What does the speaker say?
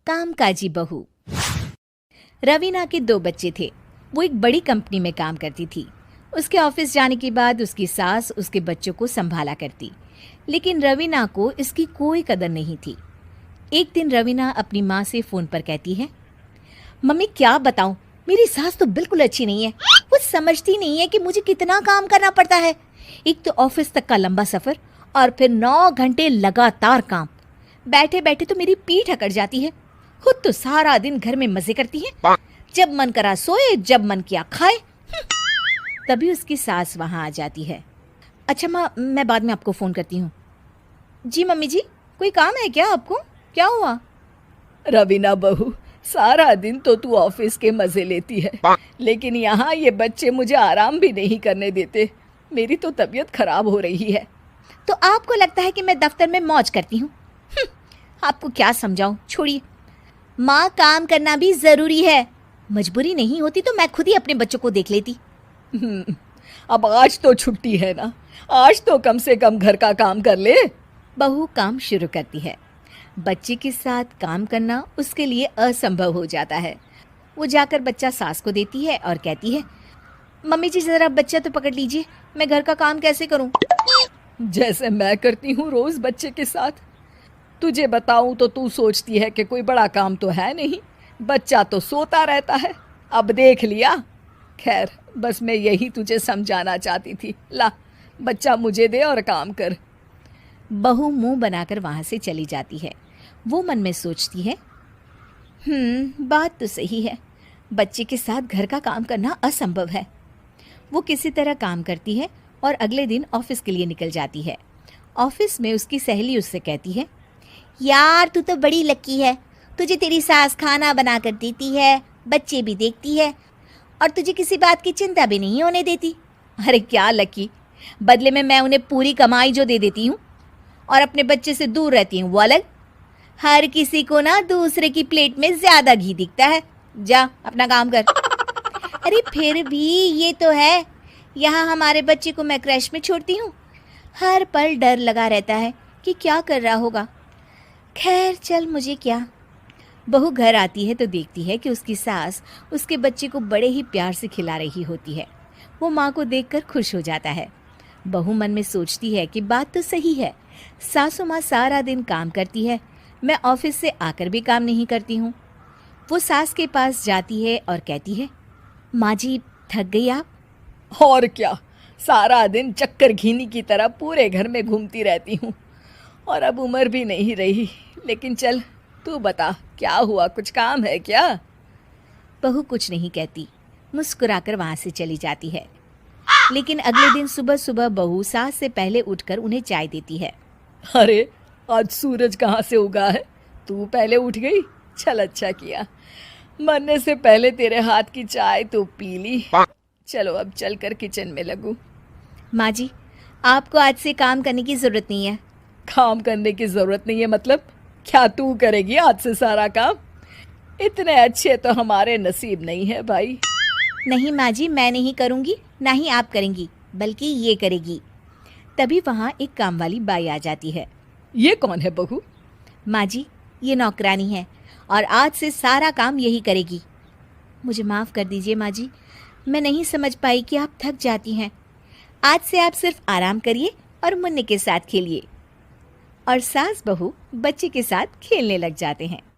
कामकाजी बहू। रवीना के 2 बच्चे थे। वो एक बड़ी कंपनी में काम करती थी। उसके ऑफिस जाने के बाद उसकी सास उसके बच्चों को संभाला करती, लेकिन रवीना को इसकी कोई कदर नहीं थी। एक दिन रवीना अपनी माँ से फ़ोन पर कहती है, मम्मी क्या बताऊं, मेरी सास तो बिल्कुल अच्छी नहीं है। वो समझती नहीं है कि मुझे कितना काम करना पड़ता है। एक तो ऑफिस तक का लंबा सफ़र और फिर 9 घंटे लगातार काम। बैठे बैठे तो मेरी पीठ अकड़ जाती है। खुद तो सारा दिन घर में मजे करती है, जब मन करा सोए, जब मन किया खाए। तभी उसकी सास वहां आ जाती है। अच्छा माँ, मैं बाद में आपको फ़ोन करती हूँ। जी मम्मी जी, कोई काम है क्या आपको? क्या हुआ? रवीना बहू, सारा दिन तो तू ऑफिस के मजे लेती है, लेकिन यहाँ ये बच्चे मुझे आराम भी नहीं करने देते। मेरी तो तबीयत खराब हो रही है। तो आपको लगता है कि मैं दफ्तर में मौज करती हूँ? आपको क्या समझाऊं, छोड़िए। माँ, काम करना भी ज़रूरी है। मजबूरी नहीं होती तो मैं खुद ही अपने बच्चों को देख लेती। अब आज तो छुट्टी है ना, आज तो कम से कम घर का काम कर ले। बहू काम शुरू करती है। बच्चे के साथ काम करना उसके लिए असंभव हो जाता है। वो जाकर बच्चा सास को देती है और कहती है, मम्मी जी ज़रा बच्चा तो पकड़ लीजिए, मैं घर का काम कैसे करूं? जैसे मैं करती हूँ रोज बच्चे के साथ। तुझे बताऊं तो तू सोचती है कि कोई बड़ा काम तो है नहीं, बच्चा तो सोता रहता है। अब देख लिया। खैर, बस मैं यही तुझे समझाना चाहती थी। ला, बच्चा मुझे दे और काम कर। बहू मुंह बनाकर वहां से चली जाती है। वो मन में सोचती है, बात तो सही है, बच्चे के साथ घर का काम करना असंभव है। वो किसी तरह काम करती है और अगले दिन ऑफिस के लिए निकल जाती है। ऑफिस में उसकी सहेली उससे कहती है, यार तू तो बड़ी लकी है, तुझे तेरी सास खाना बना कर देती है, बच्चे भी देखती है और तुझे किसी बात की चिंता भी नहीं होने देती। अरे क्या लकी, बदले में मैं उन्हें पूरी कमाई जो दे देती हूँ और अपने बच्चे से दूर रहती हूँ वो अलग। हर किसी को ना दूसरे की प्लेट में ज़्यादा घी दिखता है। जा अपना काम कर। अरे फिर भी ये तो है, यहाँ हमारे बच्चे को मैं क्रैश में छोड़ती हूँ, हर पल डर लगा रहता है कि क्या कर रहा होगा। खैर चल, मुझे क्या। बहू घर आती है तो देखती है कि उसकी सास उसके बच्चे को बड़े ही प्यार से खिला रही होती है। वो माँ को देखकर खुश हो जाता है। बहू मन में सोचती है कि बात तो सही है, सासू माँ सारा दिन काम करती है, मैं ऑफिस से आकर भी काम नहीं करती हूँ। वो सास के पास जाती है और कहती है, माँ जी थक गई आप? और क्या, सारा दिन चक्कर घीनी की तरह पूरे घर में घूमती रहती हूँ और अब उम्र भी नहीं रही। लेकिन चल तू बता, क्या हुआ, कुछ काम है क्या? बहू कुछ नहीं कहती, मुस्कुराकर वहाँ से चली जाती है। लेकिन अगले दिन सुबह सुबह बहू सास से पहले उठकर उन्हें चाय देती है। अरे आज सूरज कहाँ से उगा है, तू पहले उठ गई। चल अच्छा किया, मरने से पहले तेरे हाथ की चाय तो पी ली। चलो अब चलकर किचन में लगूं। माँ जी, आपको आज से काम करने की ज़रूरत नहीं है। काम करने की ज़रूरत नहीं है मतलब? क्या तू करेगी आज से सारा काम? इतने अच्छे तो हमारे नसीब नहीं है भाई। नहीं माँ जी, मैं नहीं करूँगी, ना ही आप करेंगी, बल्कि ये करेगी। तभी वहाँ एक काम वाली बाई आ जाती है। ये कौन है बहू? माँ जी, ये नौकरानी है और आज से सारा काम यही करेगी। मुझे माफ़ कर दीजिए माँ जी, मैं नहीं समझ पाई कि आप थक जाती हैं। आज से आप सिर्फ आराम करिए और मुन्ने के साथ खेलिए। और सास बहू बच्चे के साथ खेलने लग जाते हैं।